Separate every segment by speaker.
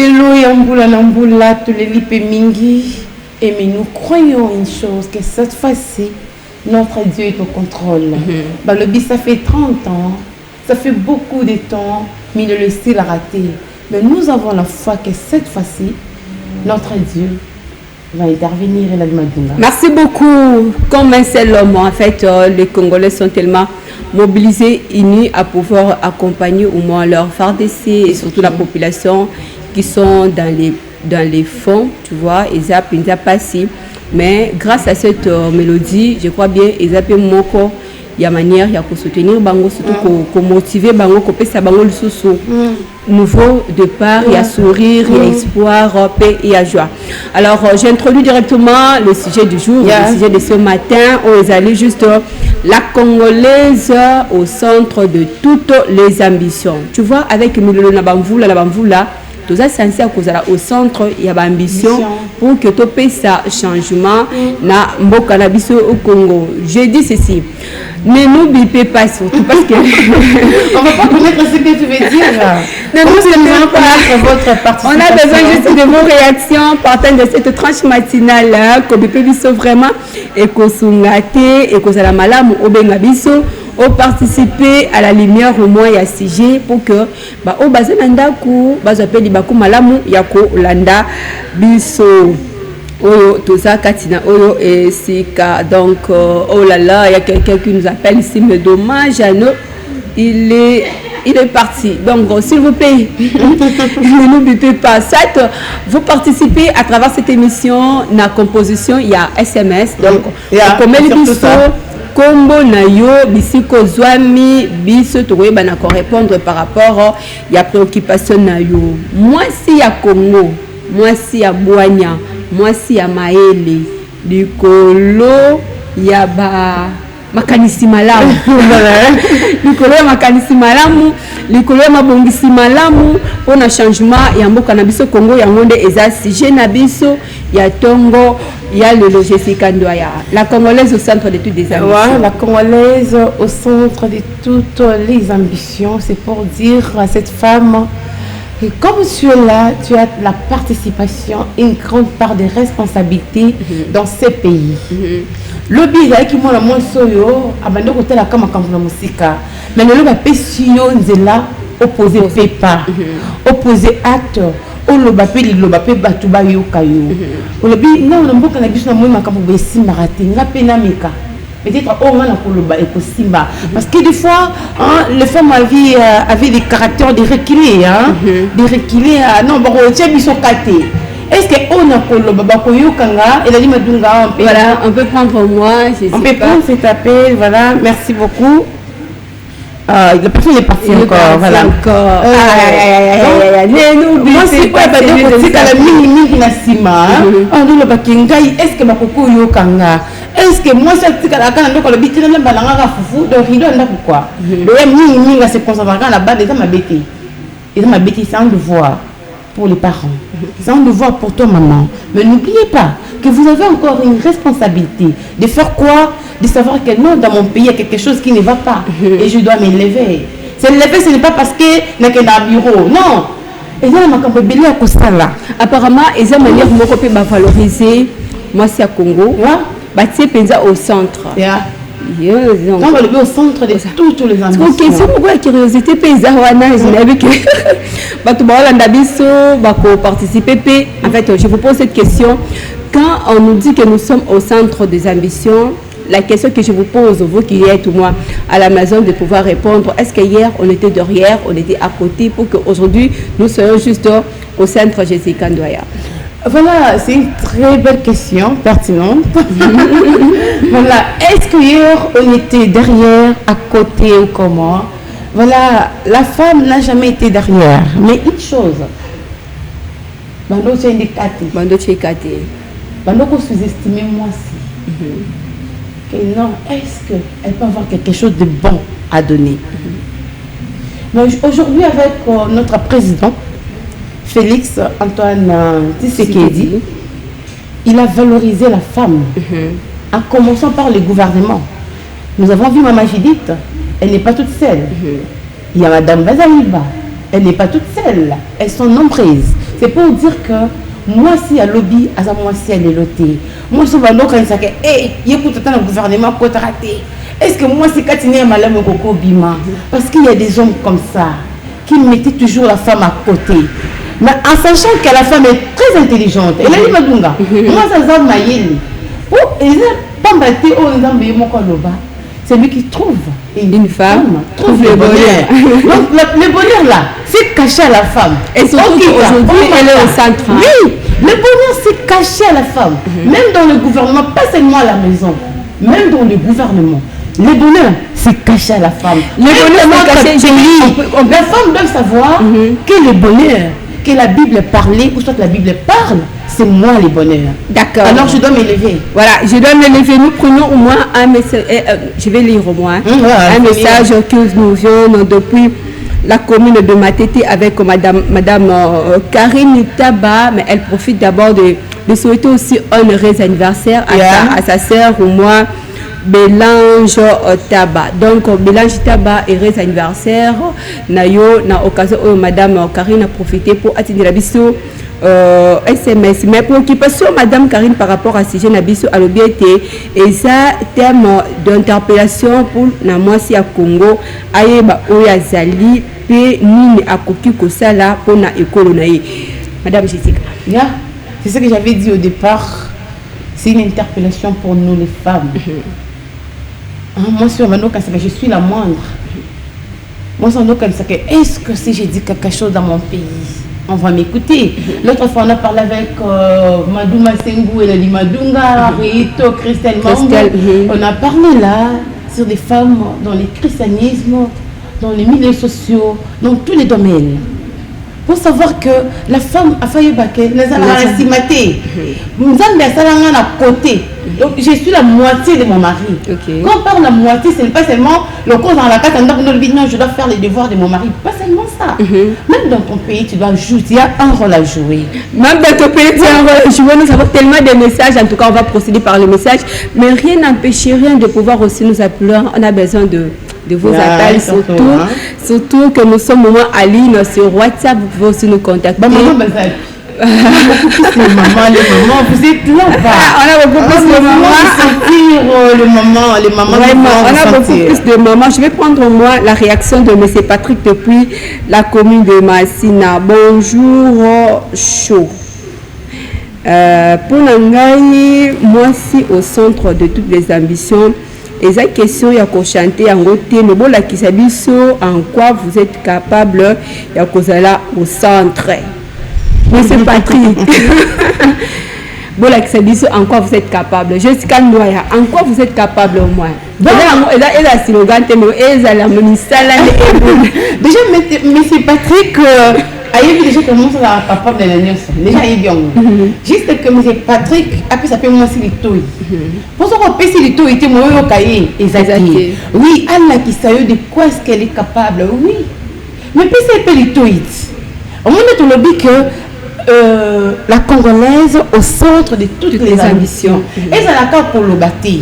Speaker 1: Lelo Yambula Nambula, tous les lipes mingi. Et mais nous croyons une chose, que cette fois-ci, notre Dieu est au contrôle. Bah, le bis, ça fait 30 ans, ça fait beaucoup de temps, mais le style a raté. Mais nous avons la foi que cette fois-ci, notre Dieu va intervenir et la Madunga.
Speaker 2: Merci beaucoup. Comme un seul homme, en fait, les Congolais sont tellement mobilisés, unis à pouvoir accompagner au moins leurs FARDC et surtout la population qui sont dans les fonds, tu vois, ils ont passé. Mais grâce à cette mélodie, je crois bien, ils ont moko. Il y a manière, il y a pour soutenir bango, surtout pour motiver bango, pour ça bango le sous nouveau départ, il y a sourire, il y a espoir, paix et à joie. Alors j'introduis directement le sujet du jour, le sujet de ce matin, où ils allaient juste la Congolaise au centre de toutes les ambitions. Tu vois, avec Milolo Nabamvula, tout ça c'est censé au centre, il y a ambition pour que tu payes ça changement na mboka na biso au Congo. Je dis ceci. Ne n'oubliez pas surtout parce que
Speaker 1: on va pas connaître ce que tu veux dire. Votre participation.
Speaker 2: On a besoin juste de vos réactions partant de cette tranche matinale qu'on peut biso vraiment et qu'on sungate et qu'on a la malamu au bengabiso au participer à la lumière au moins ya sujet pour que ba au bazananda ku bazapeli baku malamu ya ko landa biso. Oyo toza katina oyo et sika donc oh là là il y a quelqu'un qui nous appelle ici mais dommage à nous il est parti donc s'il vous plaît ne n'oubliez pas ça vous participez à travers cette émission na composition il y a SMS donc comme les biso kombo na yo bisiko zwami biso tokoyeba na ko répondre par rapport il y a préoccupation na yo moi si ya Congo moi si ya Bouania moi si ya maele likolo ya ba makanisi malamu likolo ya makanisi malamu likolo ya mabongisi malamu pona changement ya mboka na biso Congo ya ngonde eza sujet na biso ya tongo ya le logistique Ndoya la Congolaise au centre de toutes les ambitions.
Speaker 1: Ouais, la Congolaise au centre de toutes les ambitions, c'est pour dire à cette femme et comme tu es là, tu as la participation, une grande part de responsabilité dans ces pays. Le bilan qui m'a la moins soyo, abandon côté la kama kamuna musika, mais le ba pesio nzela opposé pepa, opposé acte, o lo ba pe lo ba pe batu ba yoka yo. O le bi na na mboka na biso na moi makambo be simarati, nga pe na meka. Peut-être on a la parce que des fois les femmes avaient des caractères de reculer de reculer non bon ils sont catés. Est-ce que on a kanga et la madunga
Speaker 2: voilà on peut prendre moi
Speaker 1: on peut prendre cet appel voilà merci beaucoup. La personne est partie encore voilà
Speaker 2: encore
Speaker 1: moi c'est quoi c'est la mini na sima on le bakinga est-ce que bakoko yo kanga est-ce que moi c'est que la canne donc le bitina na balanga fufu donc il doit pourquoi le mini se concentrer là bas déjà ma bêtise et ma bêtise c'est un devoir pour les parents c'est un devoir pour toi maman mais n'oubliez pas que vous avez encore une responsabilité de faire quoi de savoir que non dans mon pays il y a quelque chose qui ne va pas et je dois m'élever c'est lever ce n'est pas parce que n'a que dans bureau non et là ma camp belé à Kostala
Speaker 2: apparemment ils ont manière moko pe ba valoriser moi c'est à Congo bâti penza au centre
Speaker 1: donc on va lever au centre de tous les ambitions
Speaker 2: ok c'est pourquoi la curiosité penza wana je n'avais que batu ba landa biso ba ko participer en fait je vous pose cette question quand on nous dit que nous sommes au centre des ambitions. La question que je vous pose, vous qui êtes ou moi à la maison, de pouvoir répondre, est-ce qu'hier on était derrière, on était à côté pour qu'aujourd'hui nous soyons juste au centre Jessica Ndoya?
Speaker 1: Voilà, c'est une très belle question, pertinente. Voilà, est-ce qu'hier on était derrière, à côté ou comment? Voilà, la femme n'a jamais été derrière. Mais une chose, Bando Tchékate, Bando sous-estimer moi aussi. Et non, est-ce qu'elle peut avoir quelque chose de bon à donner? Mais aujourd'hui, avec notre président, Félix Antoine Tshisekedi, il a valorisé la femme, en commençant par le gouvernement. Nous avons vu Maman Judith, elle n'est pas toute seule. Il y a Madame Bazaliba, elle n'est pas toute seule. Elles sont nombreuses. C'est pour dire que moi si à lobby, à moi si à l'éloté. Moi je vais donc ça que il écoute le gouvernement pour rater. Est-ce que moi c'est Katine Malam Koko Bima? Parce qu'il y a des hommes comme ça qui mettaient toujours la femme à côté. Mais en sachant que la femme est très intelligente. Elle a dit Madunga. Moi ça zam mayeli. Pour pas battre au nzambe moko loba. C'est lui qui trouve
Speaker 2: une femme,
Speaker 1: trouve le bonheur. Donc le bonheur là, c'est caché à la femme.
Speaker 2: Et surtout aujourd'hui, elle est au centre.
Speaker 1: Oui, le bonheur c'est caché à la femme. Même dans le gouvernement, pas seulement à la maison, même dans le gouvernement. Le bonheur c'est caché à la femme.
Speaker 2: Le bonheur c'est caché,
Speaker 1: la femme doit savoir que le bonheur, que la Bible parlait, ou soit que la Bible parle, c'est moi le bonheur.
Speaker 2: D'accord.
Speaker 1: Alors je dois m'élever.
Speaker 2: Voilà, je dois m'élever. Nous prenons au moins un message. Je vais lire au moins un message que nous venons depuis la commune de Matete avec Madame Karine Taba. Mais elle profite d'abord de souhaiter aussi un heureux anniversaire à sa sœur au moins. Bélange Taba. Donc Bélange Taba heureux anniversaire. Nayo na occasion où Madame Karine a profité pour atteindre la biso SMS. Mais pour occupation Madame Karine par rapport à sujet na biso à l'obéité et ça thème d'interpellation pour na moisi à Congo ayeba oya zali pe nini akoki kosala pour na école na ye. Madame Jessica.
Speaker 1: Yeah. C'est ce que j'avais dit au départ. C'est une interpellation pour nous les femmes. Moi, si on va nous casser, je suis la moindre. Moi, si on nous casse, est-ce que si j'ai dit quelque chose dans mon pays, on va m'écouter? L'autre fois, on a parlé avec Madouma Sengou et Madunga, Rito, Christelle Mambo. On a parlé là sur des femmes dans le christianisme, dans les milieux sociaux, dans tous les domaines. Pour savoir que la femme a failli baquer, les a estimatés. Nous avons à côté. Donc je suis la moitié de mon mari. Okay. Quand on parle de la moitié, ce n'est pas seulement le cause dans la case, non, je dois faire les devoirs de mon mari. Pas seulement ça. Même dans ton pays, tu dois jouer. Il y a un rôle à jouer.
Speaker 2: Même dans ton pays, tu as un rôle à jouer. Nous avons tellement de messages. En tout cas, on va procéder par les messages. Mais rien n'empêche rien de pouvoir aussi nous appeler. On a besoin de vos appels, surtout que nous sommes au moins à ligne sur WhatsApp. Vous pouvez aussi nous contacter.
Speaker 1: Beaucoup plus les mamans, vous êtes là ou pas?
Speaker 2: On a beaucoup plus de mamans.
Speaker 1: Les mamans.
Speaker 2: Vraiment, on a beaucoup plus de mamans. Je vais prendre moi la réaction de M. Patrick depuis la commune de Massina. Bonjour, chaud. Pour Nangaï, moi aussi au centre de toutes les ambitions. Et la question, il y a qu'à chanter en côté, le bon la qui en quoi vous êtes capable, il y a qu'à aller au centre. Monsieur Patrick, bon la qui en quoi vous êtes capable. Jessica Noya, en quoi vous êtes capable au moins. Elle a slogan, elle a
Speaker 1: déjà, monsieur Patrick. Aïe, déjà commence à capable de l'année. Déjà, il est bien. Juste que M. Patrick a pu s'appeler moi si les taux. Pour ça qu'on peut si les taux étaient moi au cahier. Exactement. Oui, Allah qui sait de quoi est-ce qu'elle est capable. Oui. Mais puis c'est pas les taux. Au moins, on a dit que la Congolaise au centre de toutes les ambitions. Et ça la carte pour le bâtir.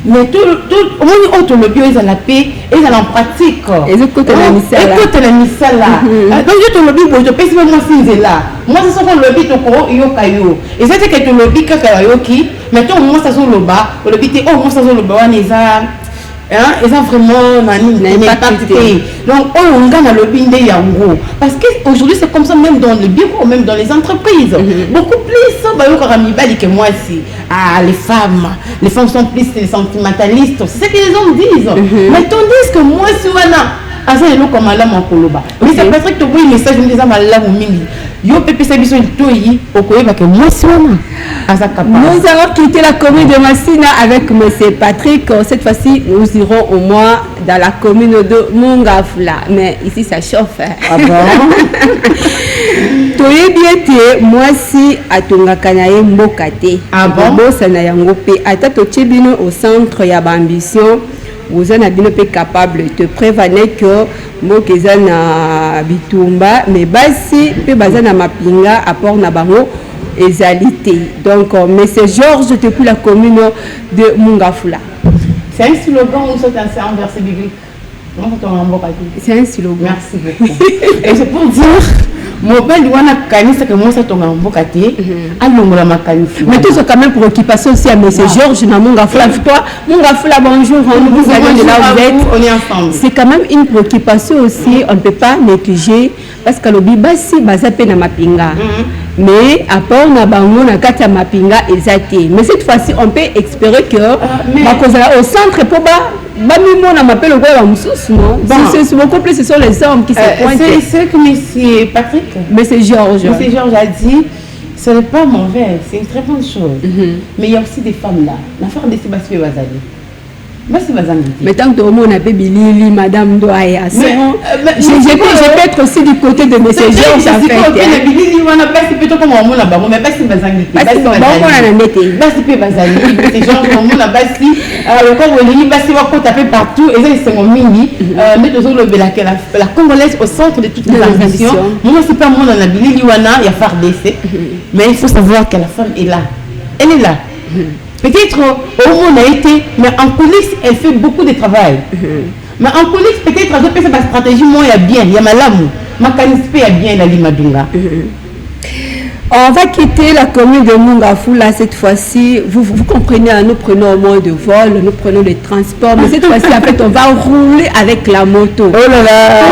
Speaker 1: Mais tout au moins autre le bio ils ont la paix et ils ont en pratique
Speaker 2: et écoute la
Speaker 1: missa là donc je te le dis bon je pense même moi si là moi c'est ça qu'on le dit to yo kayo et c'est que tu le dis que kayo qui mais toi moi ça sont le bas le dit oh moi ça sont le bas on est ils ont vraiment impacté. Donc, on gagne le bien de Yango. Parce qu'aujourd'hui, c'est comme ça, même dans le bureau, même dans les entreprises. Beaucoup plus que moi aussi. Ah, les femmes sont plus sentimentalistes. C'est ce que les hommes disent. Mais tandis que moi, si on a. Mais c'est Patrick qui a un message qui me dit yo pepe sabiso toyi okoyeba que moi sona azaka.
Speaker 2: Nous allons quitter la commune de Massina avec M. Patrick. Cette fois-ci, nous irons au moins dans la commune de Mongafla. Mais ici, ça chauffe.
Speaker 1: Ah bon?
Speaker 2: Toyebiete, moi si atunga kanaye mbokate.
Speaker 1: Ah bon?
Speaker 2: Bosa na yango pe atato chebino au centre ya ambition. Vous en avez capable de te prévenir que Mokéza na bitumba, mais basi pe bazana mapinga apport na bango ezalité. Donc, monsieur Georges depuis la commune de Mongafula.
Speaker 1: C'est un slogan ou c'est un verset biblique?
Speaker 2: C'est un slogan.
Speaker 1: Merci beaucoup. Et c'est pour dire, mobile wana kanisa que moi ça tonga mboka te alongola makanisi.
Speaker 2: Mais tout ça quand même préoccupation aussi à monsieur Georges na Munga Fula. Toi Munga Fula bonjour, vous allez de là où vous êtes.
Speaker 1: On est ensemble.
Speaker 2: C'est quand même une préoccupation aussi, on ne peut pas négliger parce que le bibasi bazape na mapinga. Mais à part na bango na kati ya mapinga ezate. Mais cette fois-ci on peut espérer que au centre pour on m'appelle au non? C'est beaucoup plus, ce sont les hommes qui se pointent.
Speaker 1: C'est ce que M. Patrick,
Speaker 2: M. Georges
Speaker 1: a dit, ce n'est pas mauvais, c'est une très bonne chose. Mais il y a aussi des femmes là. La femme de Sébastien Bazali.
Speaker 2: Mais tant que on a baby Lili, Madame Douaya, je peux être aussi du côté de M. Georges en fait.
Speaker 1: On a pas si plutôt comme on a mais pas si Bazali.
Speaker 2: Pas si
Speaker 1: Bazali. C'est genre on a pas si comme on dit pas si on taper partout et ça c'est mon mini mais toujours la congolaise au centre de toutes les ambitions. Moi c'est pas mon la Billy Wana, il y a FARDC. Mais il faut savoir que la femme est là. Elle est là. Peut-être au monde a été, mais en coulisses, elle fait beaucoup de travail. Mais en coulisses, peut-être, elle fait sa stratégie, moi, il y a bien, il y a ma lame, ma caniste, il y a bien la Limadunga.
Speaker 2: On va quitter la commune de Mungafou là cette fois-ci. Vous comprenez, nous prenons au moins de vol, nous prenons des transports, mais cette fois-ci, en fait, on va rouler avec la moto.
Speaker 1: Oh là là!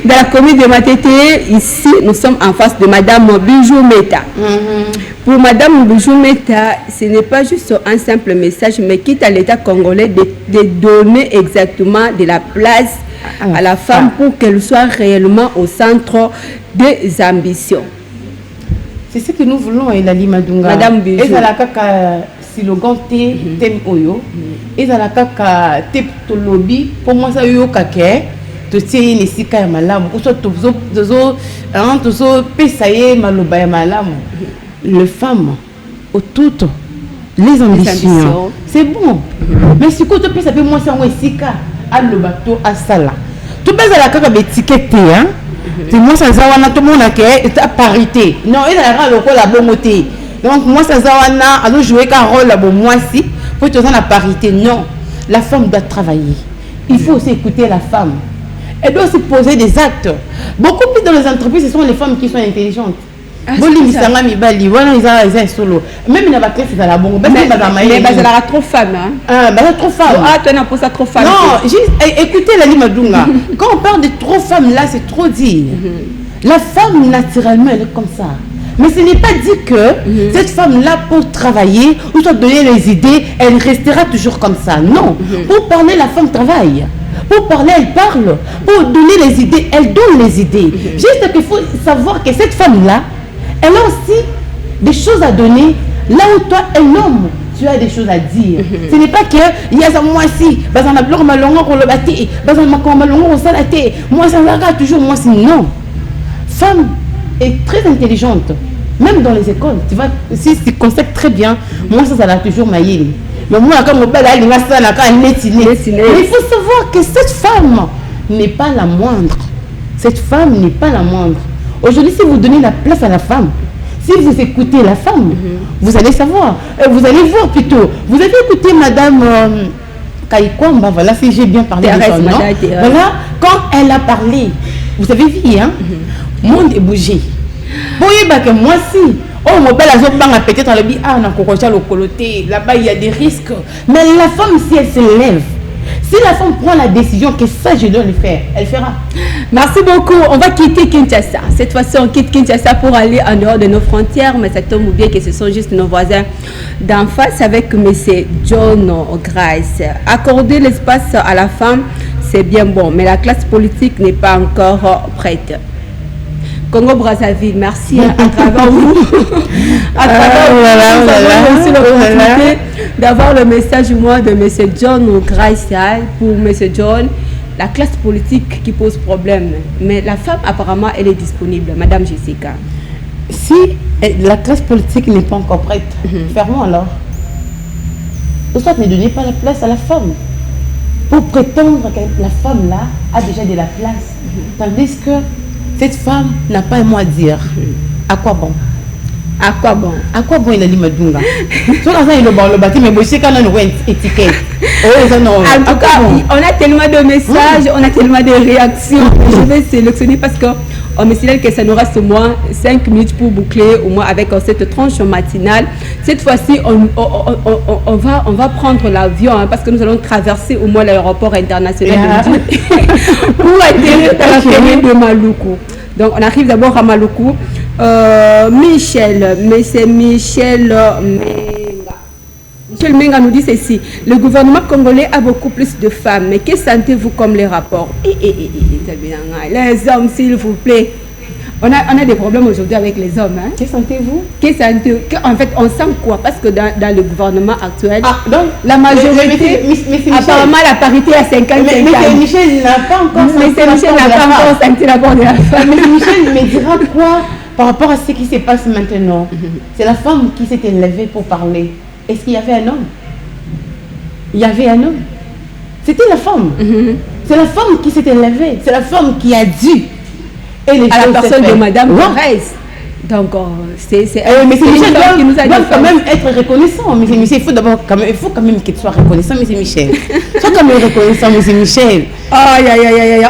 Speaker 2: Dans la commune de Matete, ici, nous sommes en face de Madame Bijou Meta. Pour Madame Bijou Meta, ce n'est pas juste un simple message, mais quitte à l'État congolais de donner exactement de la place à la femme pour qu'elle soit réellement au centre des ambitions.
Speaker 1: C'est ce que nous voulons, Elali Madunga.
Speaker 2: Madame Bijou.
Speaker 1: Et ça la kaka slogan tem oyo. Et ça la kaka te lobby pour moi ça yo kake. To tie ni sika ya malamu. Uso tozo pesaye maloba ya malamu. Les femmes au toutes les ambitions. C'est bon. Mais si tu peux ça peut moi ça moi sika à le bateau à sala. Tu peux la kaka étiquette hein. C'est moi ça zawana tout le monde a parité. Non, il a le la bonté. Donc moi ça zawana a jouer un rôle là bon moi si faut que la parité. Non, la femme doit travailler. Il faut aussi écouter la femme. Elle doit se poser des actes. Beaucoup plus dans les entreprises, ce sont les femmes qui sont intelligentes. Même il y a classe dans la bonne.
Speaker 2: Mais elle a trop femme.
Speaker 1: Trop femme.
Speaker 2: Ah, tu as pour ça trop femme.
Speaker 1: Non, écoutez la Limadunga. Quand on parle de trop femme là, c'est trop dire. La femme naturellement elle est comme ça. Mais ce n'est pas dit que cette femme-là, pour travailler ou soit donner les idées, elle restera toujours comme ça. Non. Pour parler, la femme travaille. Pour parler, elle parle. Pour donner les idées, elle donne les idées. Juste qu'il faut savoir que cette femme-là, elle a aussi des choses à donner. Là où toi, un homme, tu as des choses à dire. Ce n'est pas que il y a ça moi si, moi ça va toujours moi si. Non. Femme est très intelligente. Même dans les écoles, tu vois, si tu conceptes très bien, moi ça va toujours mailler. Mais moi, comme il faut savoir que cette femme n'est pas la moindre. Cette femme n'est pas la moindre. Aujourd'hui, si vous donnez la place à la femme, si vous écoutez la femme, vous allez savoir. Vous allez voir plutôt. Vous avez écouté Madame Kaikwamba, voilà, si j'ai bien parlé de son nom. Voilà, quand elle a parlé, vous avez vu, hein, monde est bougé. Bon, moi si. Oh, mon bel azobang a peut-être le bi na kokocha le coloté. Là-bas, il y a des risques. Mais la femme, si elle se lève, si la femme prend la décision que ça, je dois le faire, elle fera.
Speaker 2: Merci beaucoup. On va quitter Kinshasa. Cette fois-ci, on quitte Kinshasa pour aller en dehors de nos frontières. Mais ça tombe bien que ce sont juste nos voisins d'en face avec M. John Grace. Accorder l'espace à la femme, c'est bien bon. Mais la classe politique n'est pas encore prête. Congo Brazzaville, merci à travers vous. À travers vous, nous avons aussi l'opportunité d'avoir le message moi de M. John Grace. Pour M. John, la classe politique qui pose problème. Mais la femme, apparemment, elle est disponible. Madame Jessica.
Speaker 1: Si la classe politique n'est pas encore prête, fermons alors. Ou soit ne donnez pas la place à la femme. Pour prétendre que la femme là a déjà de la place. Tandis que cette femme n'a pas un mot à dire. À quoi bon?
Speaker 2: À quoi bon?
Speaker 1: À quoi bon il a dit Madunga? Le bâti, mais c'est quand on a une étiquette.
Speaker 2: En tout cas, on a tellement de messages, on a tellement de réactions. Je vais sélectionner parce que On me signale que ça nous reste au moins 5 minutes pour boucler au moins avec cette tranche matinale. Cette fois-ci, on va prendre l'avion hein, parce que nous allons traverser au moins l'aéroport international pour atterrir dans la commune de Maluku. Donc on arrive d'abord à Maluku. Michel Menga nous dit ceci. Le gouvernement congolais a beaucoup plus de femmes, mais que sentez-vous comme les rapports? Les hommes, s'il vous plaît. On a des problèmes aujourd'hui avec les hommes. Hein?
Speaker 1: Que sentez-vous?
Speaker 2: En fait, on sent quoi? Parce que dans le gouvernement actuel,
Speaker 1: donc,
Speaker 2: la majorité, apparemment la parité à 50-50.
Speaker 1: Mais Michel n'a pas encore
Speaker 2: senti l'apport de la femme.
Speaker 1: Mais Michel me dira quoi par rapport à ce qui se passe maintenant? C'est la femme qui s'est élevée pour parler. Est-ce qu'il y avait un homme? Il y avait un homme. C'était la femme. C'est la femme qui s'est élevée. C'est la femme qui a dit. Et les
Speaker 2: à la personne de Madame Thérèse. Donc, c'est
Speaker 1: mais Michel qui nous a dit quand même être reconnaissant. Mais Michel, il faut quand même qu'il soit reconnaissant, mais c'est Michel. Sois quand même reconnaissant, mais c'est Michel.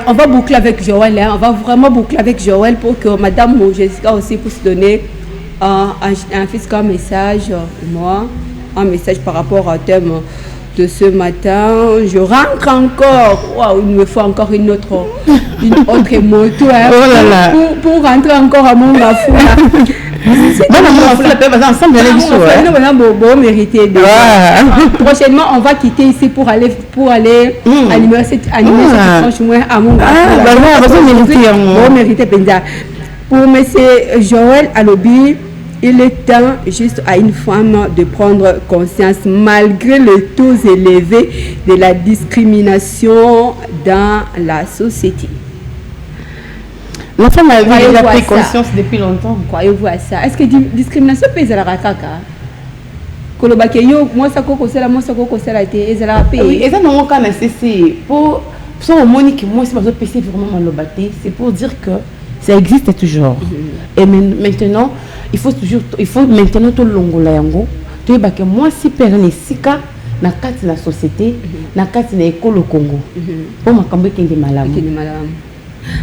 Speaker 2: On va boucler avec Joël. Hein. On va vraiment boucler avec Joël pour que Madame Jessica aussi puisse donner un fiscal message. Moi. Un message par rapport au thème de ce matin. Je rentre encore. Waouh, il me faut encore une autre moto hein, pour rentrer encore à mon gafou. Prochainement, on va quitter ici pour aller animer cette franchement à mon gafou. Pour monsieur Joël Alobi, il est temps juste à une femme de prendre conscience malgré le taux élevé de la discrimination dans la société.
Speaker 1: La femme a déjà pris conscience depuis longtemps.
Speaker 2: Croyez-vous à ça? Est-ce que discrimination peut être la kaka? Kolobakeyo, moi ça kokosela, moi ça kokosela te, ezala pe.
Speaker 1: Oui, et ça non quand c'est pour au monique moi c'est pas PC vraiment malobaté, c'est pour dire que ça existe toujours. Et maintenant il faut maintenant tout longola yango to yebake moi si perne sika na kati na société na kati na école Congo pour makambo kende malamu.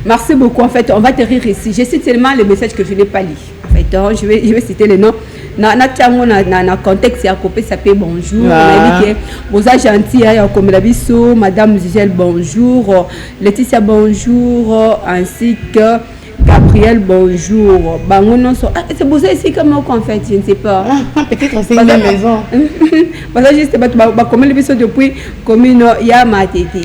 Speaker 2: Merci beaucoup. En fait, on va atterrir ici. Je cite seulement le message que je n'ai pas lu. En fait, je vais citer les noms. Dans le contexte, il y a coupé s'appelle bonjour. On a dit que vous êtes gentil, comme la biso, Madame Zigel bonjour, Laetitia bonjour, ainsi que Gabriel bonjour. C'est pour ça ici comme en fait, je ne sais pas.
Speaker 1: Peut-être c'est une maison.
Speaker 2: Parce que juste comme le biso depuis commune ya matete.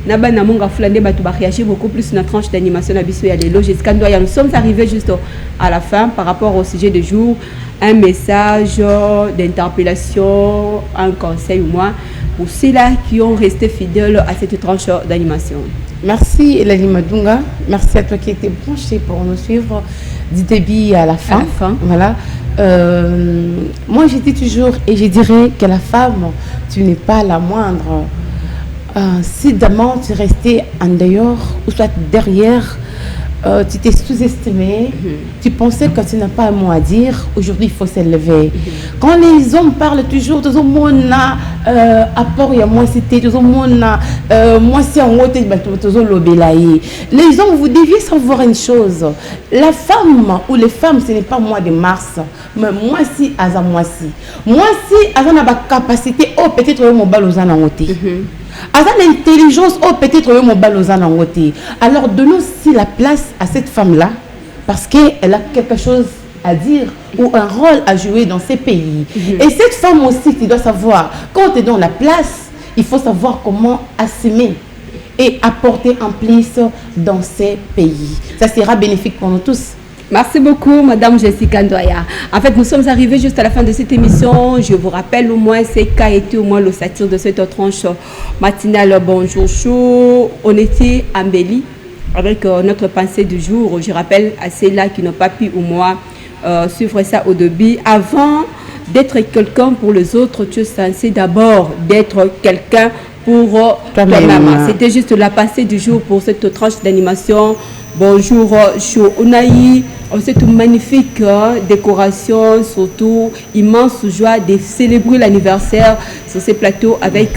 Speaker 2: Naba na monga flande batu ba réagir beaucoup plus sur notre tranche d'animation na biso ya lelo jusqu'à nous sommes arrivés juste à la fin par rapport au sujet du jour, un message d'interpellation, un conseil ou moins pour ceux-là qui ont resté fidèles à cette tranche d'animation.
Speaker 1: Merci Elali Madunga, merci à toi qui étais branché pour nous suivre du début à la fin. Voilà. Moi je dis toujours et je dirais que la femme, tu n'es pas la moindre. Si d'abord tu restais en dehors ou soit derrière, tu t'es sous-estimé, tu pensais que tu n'as pas un mot à dire, aujourd'hui il faut s'élever. Quand les hommes parlent toujours, tout le monde a apport et moi c'était, tout le monde a moi c'est en haut, tout le monde. Les hommes, vous deviez savoir une chose, la femme ou les femmes, ce n'est pas moi de Mars, mais moi si, à moi si. Moi si, à la capacité, oh peut-être mon bal aux anangotés. À l'intelligence, oh peut-être mon bal aux anangotés. Alors donnons aussi la place à cette femme-là, parce qu'elle a quelque chose à dire ou un rôle à jouer dans ces pays. Et cette femme aussi, tu dois savoir, quand tu es dans la place, il faut savoir comment assumer et apporter un plus dans ces pays. Ça sera bénéfique pour nous tous.
Speaker 2: Merci beaucoup, Madame Jessica Ndoya. En fait, nous sommes arrivés juste à la fin de cette émission. Je vous rappelle au moins, c'est qu'a été au moins le satire de cette tranche matinale. Bonjour chaud. On était embellis avec notre pensée du jour. Je rappelle à ceux-là qui n'ont pas pu au moins suivre ça au début. Avant d'être quelqu'un pour les autres, tu es censé d'abord d'être quelqu'un pour toi-même. C'était juste la pensée du jour pour cette tranche d'animation Bonjour, show. On a eu cette magnifique décoration, surtout immense joie de célébrer l'anniversaire sur ces plateaux avec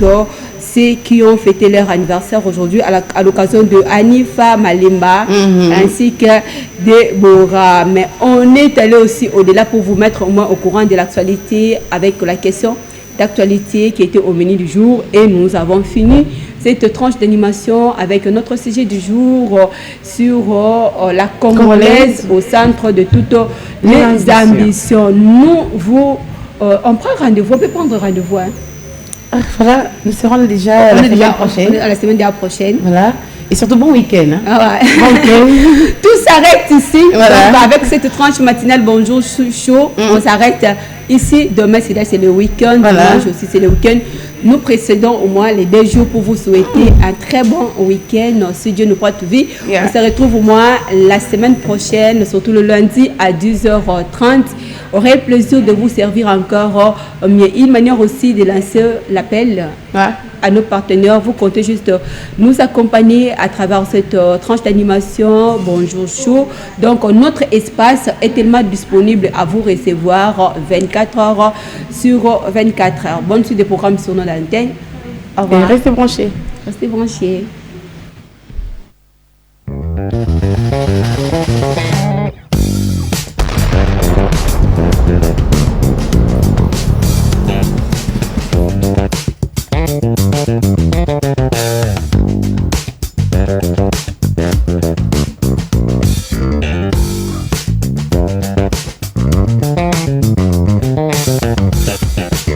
Speaker 2: ceux qui ont fêté leur anniversaire aujourd'hui à l'occasion de Anifa Malemba ainsi que Deborah. Mais on est allé aussi au-delà pour vous mettre au moins au courant de l'actualité avec la question d'actualité qui était au menu du jour et nous avons fini cette tranche d'animation avec notre sujet du jour sur la Congolaise au centre de toutes les ambitions. Nous vous on prend rendez-vous, on peut prendre rendez-vous. Hein?
Speaker 1: Voilà, nous serons déjà la semaine prochaine.
Speaker 2: À la semaine prochaine.
Speaker 1: Voilà. Et surtout bon week-end. Hein?
Speaker 2: Ah ouais.
Speaker 1: Bon week-end.
Speaker 2: Tout s'arrête ici.
Speaker 1: Voilà.
Speaker 2: Donc, avec cette tranche matinale, bonjour chaud, on s'arrête ici. Demain, c'est le week-end.
Speaker 1: Voilà.
Speaker 2: Dimanche aussi, c'est le week-end. Nous précédons au moins les 2 jours pour vous souhaiter un très bon week-end. Si Dieu nous porte vie.
Speaker 1: Yeah.
Speaker 2: On se retrouve au moins la semaine prochaine, surtout le lundi à 10h30. Aurait le plaisir de vous servir encore mieux. Une manière aussi de lancer l'appel.
Speaker 1: Ouais.
Speaker 2: À nos partenaires, vous comptez juste nous accompagner à travers cette tranche d'animation. Bonjour show. Donc notre espace est tellement disponible à vous recevoir 24 heures sur 24 heures. Bonne suite des programmes sur nos antennes. Au revoir.
Speaker 1: Et restez branchés.
Speaker 2: Restez branchés.
Speaker 3: Thank you.